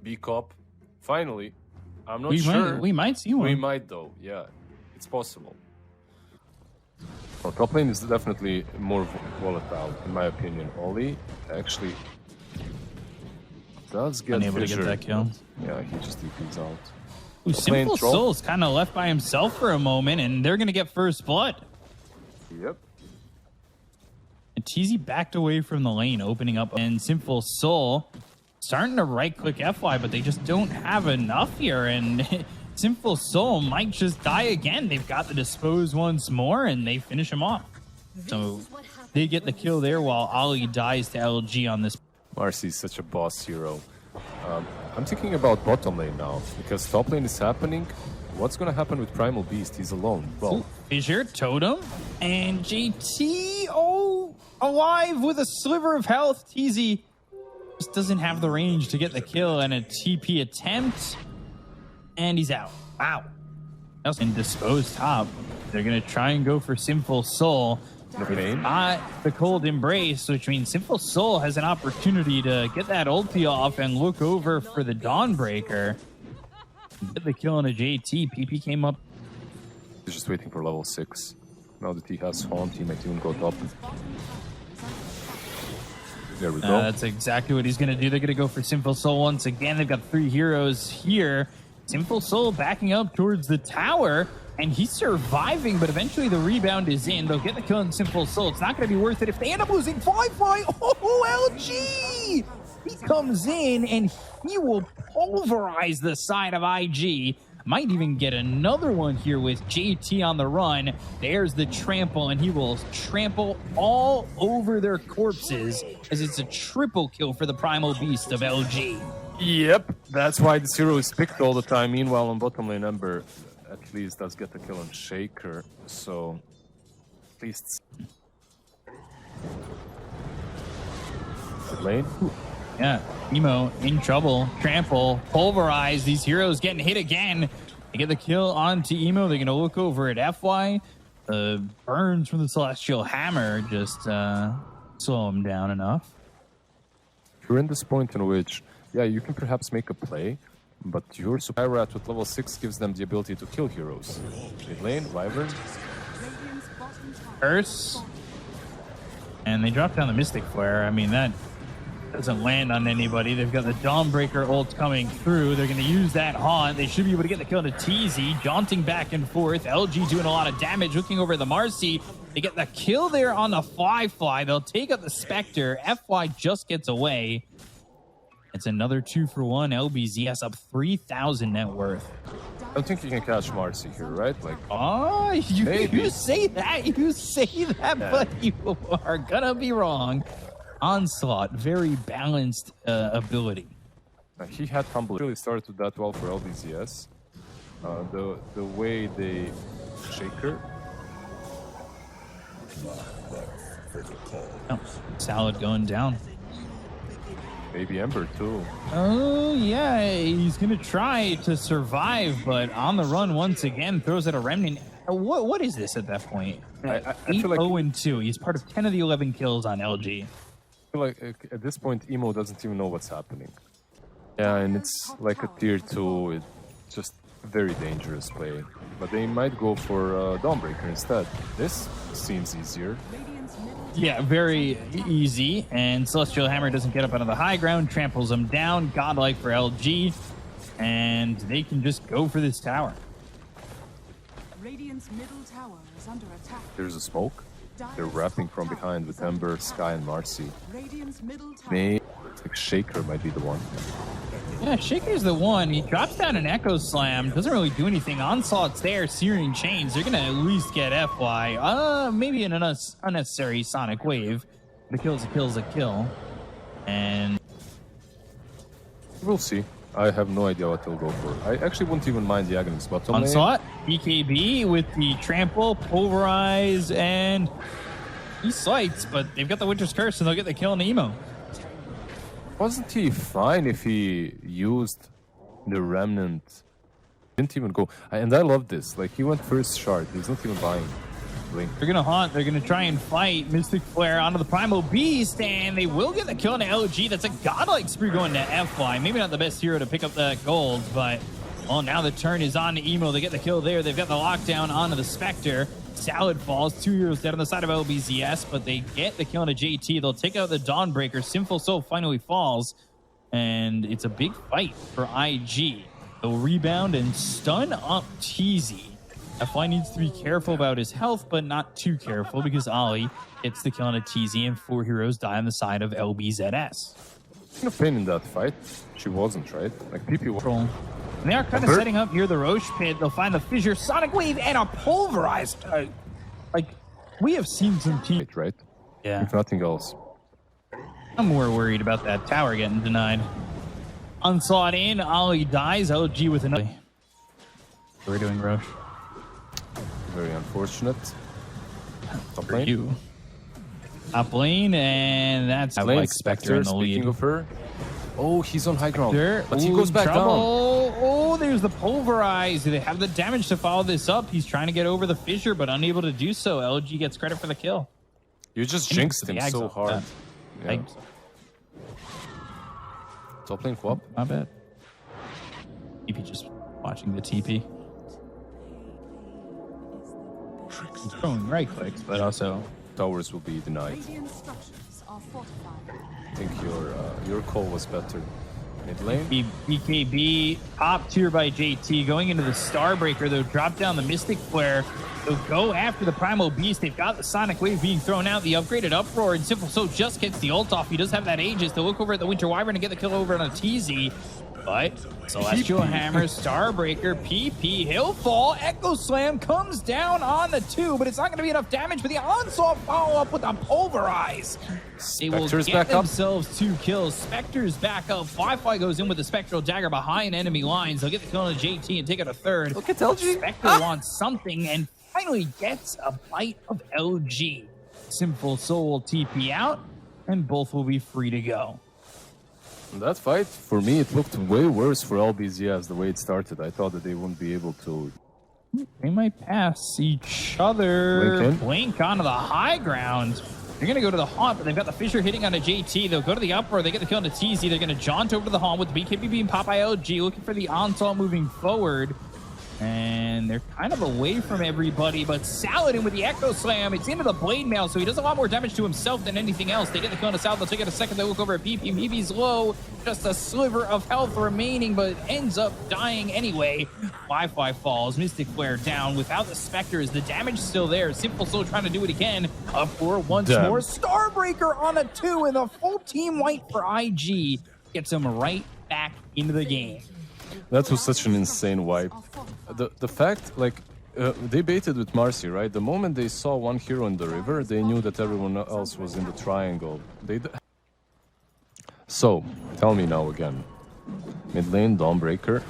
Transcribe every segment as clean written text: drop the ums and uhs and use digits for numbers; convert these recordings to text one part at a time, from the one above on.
B cop. Finally. I'm not sure. We might see one. We might though, yeah. It's possible. Well, top lane is definitely more volatile, in my opinion. Oli actually does get unable to get that kill. Yeah, he just DPs out. Ooh, Simple Soul's kind of left by himself for a moment, and they're going to get first blood. Yep. And TZ backed away from the lane, opening up, and Simple Soul starting to right-click FY, but they just don't have enough here, and Simple Soul might just die again. They've got the dispose once more, and they finish him off. So they get the kill there while Ollie dies to LG on this. Marcy's such a boss hero. I'm thinking about bottom lane now, because top lane is happening. What's going to happen with Primal Beast? He's alone. Well, Fissure, Totem, and JT, alive with a sliver of health. TZ just doesn't have the range to get the kill, and a TP attempt, and he's out. Wow. And dispose top. They're going to try and go for Simple Soul. Not the Cold Embrace, which means Simple Soul has an opportunity to get that ulti off and look over for the Dawnbreaker. Get the kill on a JT. PP came up. He's just waiting for level 6. Now that he has Haunt, he might even go top. There we go. That's exactly what he's going to do. They're going to go for Simple Soul once again. They've got 3 heroes here. Simple Soul backing up towards the tower, and he's surviving, but eventually the rebound is in. They'll get the kill on Simple Soul. It's not going to be worth it if they end up losing Fly. Oh, LG! He comes in, and he will pulverize the side of IG. Might even get another one here with JT on the run. There's the trample, and he will trample all over their corpses as it's a triple kill for the Primal Beast of LG. Yep, that's why this hero is picked all the time. Meanwhile, on bottom lane, Ember at least does get the kill on Shaker, so at least good lane. Yeah, Emo in trouble. Trample, pulverize. These heroes getting hit again. They get the kill onto Emo. They're going to look over at FY. Burns from the Celestial Hammer just slow him down enough. You're in this point in which, yeah, you can perhaps make a play, but your Supply Rat with level 6 gives them the ability to kill heroes. Mid lane, Wyvern. Curse. And they drop down the Mystic Flare. I mean, that doesn't land on anybody. They've got the Dawnbreaker ult coming through. They're going to use that Haunt. They should be able to get the kill to TZ. Jaunting back and forth. LG doing a lot of damage. Looking over at the Marcy. They get the kill there on the Fly. They'll take out the Spectre. FY just gets away. It's another 2-for-1. LBZS up 3,000 net worth. I don't think you can catch Marcy here, right? Like, oh, you say that. You say that, yeah. But you are going to be wrong. Onslaught, very balanced ability. He had Tumble. Really started with that well for LBZS. The way they Shaker. Oh, Salad going down. Maybe Ember too. Oh yeah, he's gonna try to survive, but on the run once again, throws out a remnant. What is this at that point? I feel like 8-0-2. He's part of 10 of the 11 kills on LG. I feel like at this point, Emo doesn't even know what's happening. Yeah, and it's like a tier 2. It's just a very dangerous play. But they might go for Dawnbreaker instead. This seems easier. Yeah, very easy. And Celestial Hammer doesn't get up onto the high ground, tramples them down. Godlike for LG. And they can just go for this tower. Radiant's middle tower is under attack. There's a smoke. They're wrapping from behind with Ember, Sky, and Marcy. Radiant's middle tower. Maybe Shaker might be the one. Yeah, Shaker's the one. He drops down an Echo Slam. Doesn't really do anything. Onslaught's there. Searing Chains. They're going to at least get FY. Maybe an unnecessary Sonic Wave. The kill's a kill's a kill. And we'll see. I have no idea what they'll go for. I actually wouldn't even mind the Aghanim spot. Onslaught, BKB with the Trample, Pulverize, and he slights, but they've got the Winter's Curse, and they'll get the kill on Emo. Wasn't he fine if he used the Remnant? Didn't even go. And I love this. Like, he went first shard. He's not even buying. Blink. They're gonna haunt. They're gonna try and fight Mystic Flare onto the Primal Beast, and they will get the kill on LG. That's a godlike spree going to FY. Maybe not the best hero to pick up that gold, but well, now the turn is on to Emo. They get the kill there. They've got the lockdown onto the Spectre. Salad falls. 2 heroes dead on the side of LBZS, but they get the kill on a JT. They'll take out the Dawnbreaker. Sinful Soul finally falls, and it's a big fight for IG. They'll rebound and stun up Teasy. FY needs to be careful about his health, but not too careful because Ollie gets the kill on a TZ and 4 heroes die on the side of LBZS. No pain in that fight. She wasn't, right? Like, PP was. And they are kind of setting up near the Roche pit. They'll find the Fissure, Sonic Wave, and a Pulverized. Like, we have seen some teams. Right? Yeah. If nothing else. I'm more worried about that tower getting denied. Onslaught in, Ollie dies, LG with another. We're doing Roche. Very unfortunate. Top For lane. you. Top lane, and that's Lane, like Spectre in the speaking lead. of her. Oh, he's on high ground. There. But he Ooh, goes back down. Oh, there's the Pulverize. Do they have the damage to follow this up? He's trying to get over the Fissure, but unable to do so. LG gets credit for the kill. You just jinxed him The so Exile. hard. Yeah. Yeah. Top lane Quap. Not bad. TP just watching the TP. He's throwing right clicks, but also Towers will be denied. Radiant structures are fortified. I think your call was better. Mid lane. BKB top tier by JT going into the Starbreaker. They'll drop down the Mystic Flare. They'll go after the Primal Beast. They've got the Sonic Wave being thrown out. The upgraded Uproar, and Simple Soul just gets the ult off. He does have that Aegis. They'll look over at the Winter Wyvern and get the kill over on a TZ. But Celestial Hammer, Starbreaker, PP, he'll fall. Echo Slam comes down on the 2, but it's not going to be enough damage for the Onslaught follow-up with a Pulverize. They will Spectre's get back up. themselves 2 kills. Spectre's back up. Wi-Fi goes in with the Spectral Dagger behind enemy lines. They'll get the kill on a JT and take out a 3rd. Look at LG. Spectre wants something and finally gets a bite of LG. Simple Soul will TP out, and both will be free to go. That fight, for me, it looked way worse for LBZS the way it started. I thought that they wouldn't be able to. They might pass each other. Blink in. Blink onto the high ground. They're going to go to the Haunt, but they've got the Fissure hitting on a JT. They'll go to the Uproar. They get the kill on the TZ. They're going to jaunt over to the Haunt with the BKB being popped by LG, looking for the Onslaught moving forward. And they're kind of away from everybody, but Saladin with the Echo Slam. It's into the Blade Mail, so he does a lot more damage to himself than anything else. They get the kill on the South. They'll take it a second. They look over at PP. PP's low. Just a sliver of health remaining, but ends up dying anyway. Wi-Fi falls. Mystic Flare down without the Spectre. The damage still there. Simple Soul trying to do it again. Up for once Damn. more. Starbreaker on a 2, and the full team white for IG gets him right back into the game. That was such an insane wipe. The fact, like, they baited with Marcy, right? The moment they saw one hero in the river, they knew that everyone else was in the triangle. So, tell me now again. Mid lane, Dawnbreaker.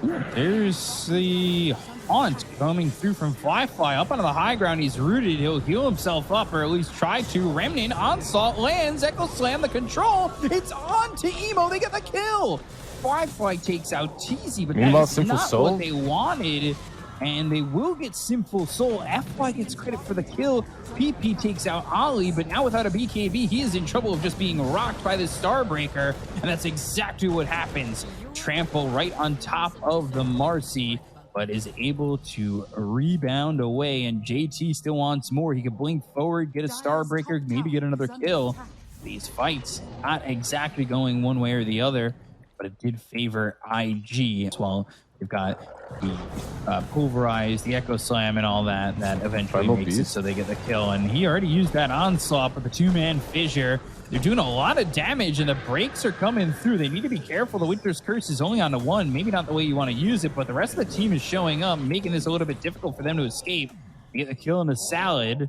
There's the Haunt coming through from Fly up onto the high ground. He's rooted. He'll heal himself up, or at least try to. Remnant Onslaught lands. Echo Slam the control. It's on to Emo. They get the kill. Fly takes out TZ, but Meanwhile, that's Sinful not Soul? what they wanted. And they will get Sinful Soul. FY gets credit for the kill. PP takes out Ollie, but now without a BKB, he is in trouble of just being rocked by this Starbreaker. And that's exactly what happens. Trample right on top of the Marcy, but is able to rebound away. And JT still wants more. He could blink forward, get a Starbreaker, maybe get another kill. These fights not exactly going one way or the other, but it did favor IG as well. We've got the Pulverize, the Echo Slam, and all that eventually Primal makes it Beast. so they get the kill. And he already used that Onslaught with the 2-man Fissure. They're doing a lot of damage, and the breaks are coming through. They need to be careful. The Winter's Curse is only on the 1. Maybe not the way you want to use it, but the rest of the team is showing up, making this a little bit difficult for them to escape. They get the kill in the Salad.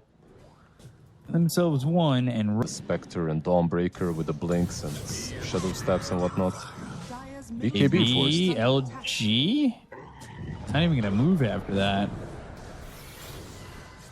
Themselves 1, and Spectre and Dawnbreaker with the blinks and shadow steps and whatnot. Dyer's BKB B, forced. LG. It's not even going to move after that.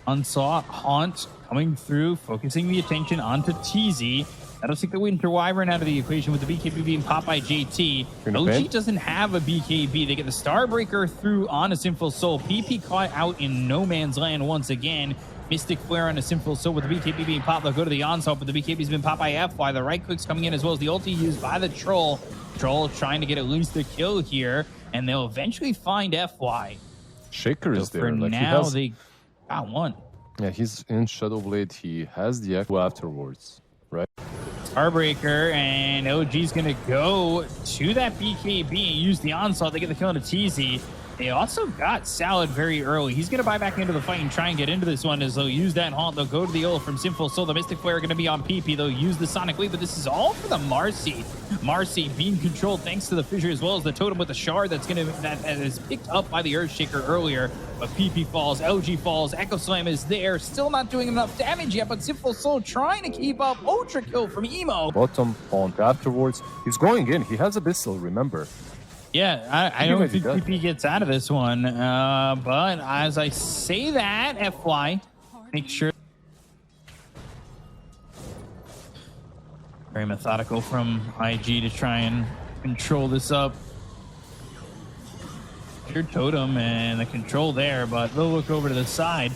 Unsought Haunt coming through, focusing the attention onto TZ. That'll take the Winter Wyvern out of the equation with the BKB being popped by JT. Gonna OG pin? doesn't have a BKB. They get the Starbreaker through on a Sinful Soul. PP caught out in no man's land once again. Mystic Flare on a Sinful Soul with the BKB being popped. They'll go to the onslaught, but the BKB's been popped by FY. The right click's coming in as well as the ulti used by the Troll. Troll trying to get at least a kill here, and they'll eventually find FY. Shaker is So there. for Like, now, they got one. yeah, he's in Shadowblade. He has the echo afterwards, right? Starbreaker, and OG's gonna go to that BKB and use the onslaught. They get the kill on a TZ. They also got Salad very early. He's gonna buy back into the fight and try and get into this one as they'll use that haunt. They'll go to the ult from Sinful Soul. The Mystic Flare are gonna be on PP. They'll use the Sonic Wave, but this is all for the Marcy. Marcy being controlled thanks to the Fissure as well as the Totem with the Shard that is picked up by the Earthshaker earlier. But PP falls, LG falls, Echo Slam is there, still not doing enough damage yet, but Sinful Soul trying to keep up. Ultra kill from Emo. Bottom haunt afterwards. He's going in. He has Abyssal, remember. Yeah, I don't think PP gets out of this one. But as I say that, FY, make sure. Very methodical from IG to try and control this up. Your Totem and the control there, but they'll look over to the side.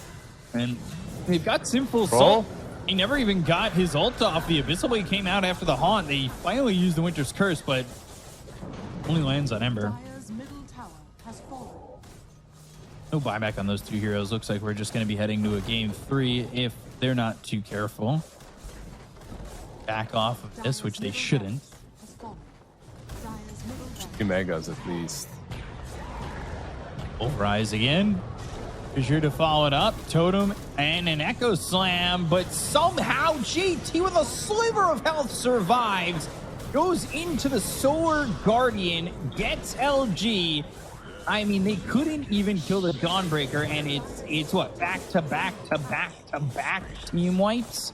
And they've got Sinful Soul. He never even got his ult off. The Abyssal Blade came out after the haunt. They finally used the Winter's Curse, but only lands on Ember. Dire's middle tower has fallen. No buyback on those two heroes. Looks like we're just going to be heading to a game 3 if they're not too careful. Back off of this, which they shouldn't. Has fallen. Dire's middle tower. 3 megas at least. Rise again. Be sure to follow it up. Totem and an Echo Slam, but somehow JT with a sliver of health survives. Goes into the Solar Guardian, gets LG. I mean, they couldn't even kill the Dawnbreaker, and it's what, back to back to back to back team wipes.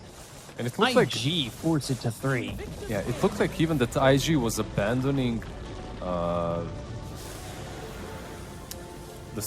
And it looks like, IG force it to 3. yeah, it looked like even that IG was abandoning the